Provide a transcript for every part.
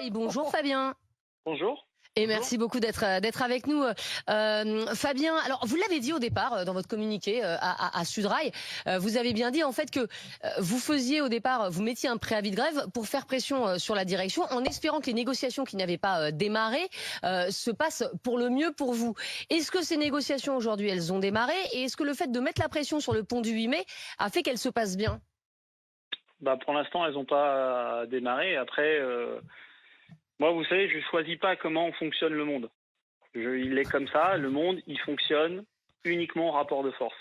Sudrail. Bonjour Fabien. Bonjour. Et merci beaucoup d'être avec nous. Fabien, alors vous l'avez dit au départ dans votre communiqué à Sudrail, vous avez bien dit en fait que vous faisiez au départ, vous mettiez un préavis de grève pour faire pression sur la direction en espérant que les négociations qui n'avaient pas démarré se passent pour le mieux pour vous. Est-ce que ces négociations aujourd'hui, elles ont démarré et est-ce que le fait de mettre la pression sur le pont du 8 mai a fait qu'elles se passent bien? Pour l'instant, elles n'ont pas démarré. Après, moi, vous savez, je ne choisis pas comment fonctionne le monde. Il est comme ça. Le monde, il fonctionne uniquement au rapport de force.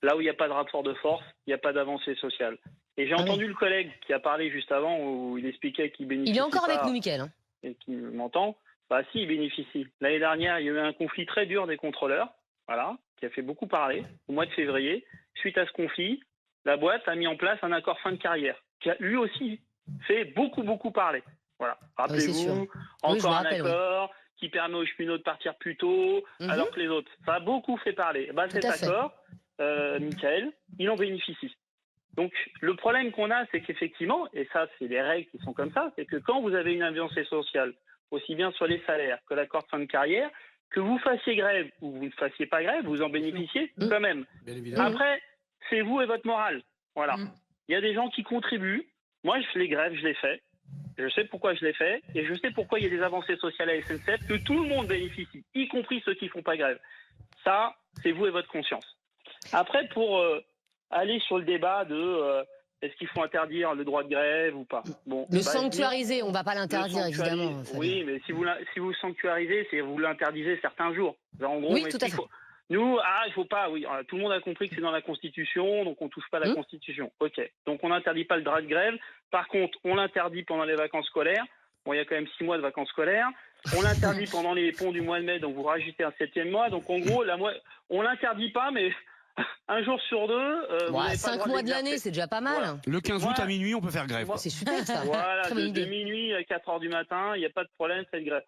Là où il n'y a pas de rapport de force, il n'y a pas d'avancée sociale. Et j'ai entendu le collègue qui a parlé juste avant où il expliquait qu'il bénéficie. Il est encore pas, avec nous, Mickaël. Et qui m'entend. Bah si, il bénéficie. L'année dernière, il y a eu un conflit très dur des contrôleurs, voilà, qui a fait beaucoup parler au mois de février. Suite à ce conflit, la boîte a mis en place un accord fin de carrière, qui a lui aussi fait beaucoup parler. Voilà. Rappelez-vous, encore un accord qui permet aux cheminots de partir plus tôt, alors que les autres. Ça a beaucoup fait parler. Cet accord, Mickaël, il en bénéficie. Donc, le problème qu'on a, c'est qu'effectivement, et ça, c'est les règles qui sont comme ça, c'est que quand vous avez une avancée sociale, aussi bien sur les salaires que l'accord de fin de carrière, que vous fassiez grève ou vous ne fassiez pas grève, vous en bénéficiez quand même. Après, c'est vous et votre morale. Voilà. Il y a des gens qui contribuent. Moi, les grèves, je les fais. Je sais pourquoi je les fais et je sais pourquoi il y a des avancées sociales à la SNCF que tout le monde bénéficie, y compris ceux qui font pas grève. Ça, c'est vous et votre conscience. Après, pour aller sur le débat de est-ce qu'il faut interdire le droit de grève ou pas. Bon, sanctuariser, on ne va pas l'interdire évidemment. Oui, mais si vous sanctuarisez, c'est vous l'interdisez certains jours. En gros, oui, tout à fait. Nous, il faut pas, oui, tout le monde a compris que c'est dans la Constitution, donc on touche pas à la Constitution. Ok, donc on n'interdit pas le droit de grève. Par contre, on l'interdit pendant les vacances scolaires. Bon, il y a quand même 6 mois de vacances scolaires. On l'interdit pendant les ponts du mois de mai, donc vous rajoutez un 7e mois. Donc en gros, on l'interdit pas, mais un jour sur deux. 5 mois de l'année, c'est déjà pas mal. Voilà. Le 15 août à minuit, on peut faire grève. C'est super ça. Voilà, de minuit à 4 heures du matin, il n'y a pas de problème, faites grève.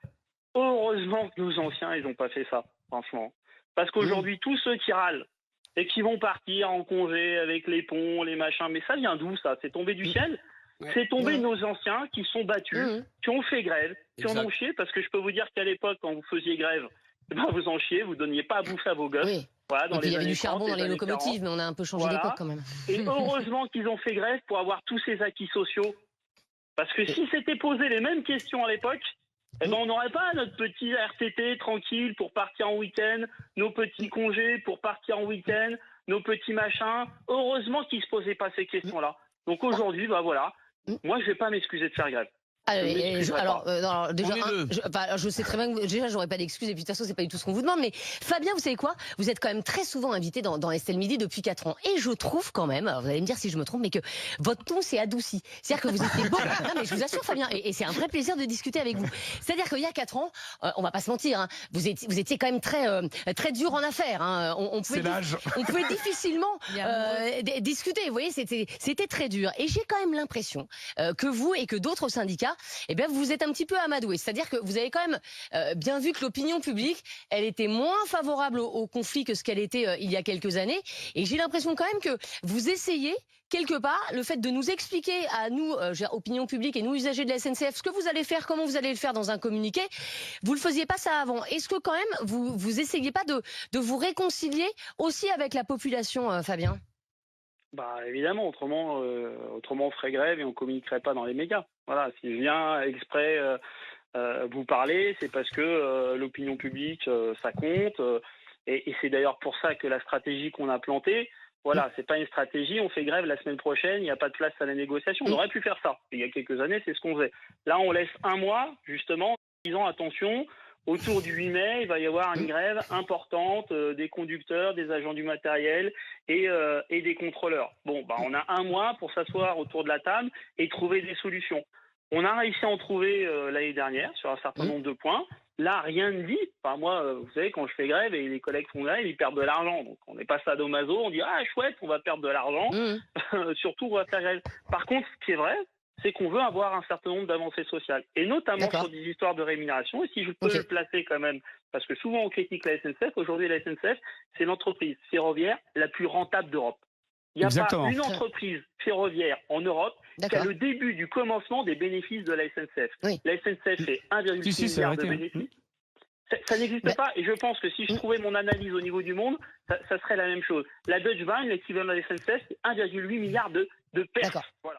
Heureusement que nos anciens, ils n'ont pas fait ça, franchement. Parce qu'aujourd'hui, tous ceux qui râlent et qui vont partir en congé avec les ponts, les machins, mais ça vient d'où ça? C'est tombé du ciel? C'est tombé de nos anciens qui sont battus, qui ont fait grève, qui en ont chié, parce que je peux vous dire qu'à l'époque, quand vous faisiez grève, vous en chiez, vous donniez pas à bouffer à vos gosses. Oui. Voilà, il y avait du charbon dans les locomotives, mais on a un peu changé d'époque quand même. Et heureusement qu'ils ont fait grève pour avoir tous ces acquis sociaux. Parce que si s'étaient posé les mêmes questions à l'époque, on n'aurait pas notre petit RTT tranquille pour partir en week-end, nos petits congés pour partir en week-end, nos petits machins. Heureusement qu'ils ne se posaient pas ces questions-là. Donc aujourd'hui, voilà, moi je vais pas m'excuser de faire grève. Je sais très bien que déjà j'aurais pas d'excuses et puis de toute façon c'est pas du tout ce qu'on vous demande, mais Fabien, vous savez quoi, vous êtes quand même très souvent invité dans Estelle Midi depuis 4 ans et je trouve quand même, vous allez me dire si je me trompe, mais que votre ton s'est adouci, c'est-à-dire que vous étiez beaucoup. Non mais je vous assure Fabien, et c'est un vrai plaisir de discuter avec vous. C'est-à-dire qu'il y a 4 ans, on va pas se mentir, hein, vous étiez quand même très dur en affaires, hein. On pouvait difficilement discuter, vous voyez, c'était très dur et j'ai quand même l'impression que vous et que d'autres syndicats, eh bien, vous êtes un petit peu amadoué. C'est-à-dire que vous avez quand même bien vu que l'opinion publique, elle était moins favorable au conflit que ce qu'elle était il y a quelques années. Et j'ai l'impression quand même que vous essayez, quelque part, le fait de nous expliquer à nous, opinion publique et nous, usagers de la SNCF, ce que vous allez faire, comment vous allez le faire dans un communiqué. Vous ne le faisiez pas ça avant. Est-ce que quand même, vous essayez pas de vous réconcilier aussi avec la population, Fabien ? Évidemment, autrement on ferait grève et on communiquerait pas dans les médias. Voilà, si je viens exprès vous parler, c'est parce que l'opinion publique, ça compte. Et c'est d'ailleurs pour ça que la stratégie qu'on a plantée, voilà, c'est pas une stratégie, on fait grève la semaine prochaine, il n'y a pas de place à la négociation. On aurait pu faire ça. Il y a quelques années, c'est ce qu'on faisait. Là, on laisse un mois, justement, en disant attention, autour du 8 mai, il va y avoir une grève importante des conducteurs, des agents du matériel et des contrôleurs. Bon, on a un mois pour s'asseoir autour de la table et trouver des solutions. On a réussi à en trouver l'année dernière sur un certain nombre de points. Là, rien ne dit. Enfin, moi, vous savez, quand je fais grève et les collègues font grève, ils perdent de l'argent. Donc, on n'est pas sadomaso, on dit « Ah, chouette, on va perdre de l'argent. Surtout, on va faire grève. » Par contre, ce qui est vrai, c'est qu'on veut avoir un certain nombre d'avancées sociales, et notamment sur des histoires de rémunération. Et si je peux le placer quand même, parce que souvent on critique la SNCF, aujourd'hui la SNCF, c'est l'entreprise ferroviaire la plus rentable d'Europe. Il n'y a Exactement. pas une entreprise ferroviaire en Europe qui a D'accord. le début du commencement des bénéfices de la SNCF. Oui. La SNCF fait 1,6 Si, c'est milliard de arrêté, hein. bénéfices. Ça n'existe Mais- pas, et je pense que si je trouvais mon analyse au niveau du monde, ça serait la même chose. La Deutsche Bahn, l'équivalent de la SNCF, c'est 1,8 milliard de pertes. D'accord. Voilà.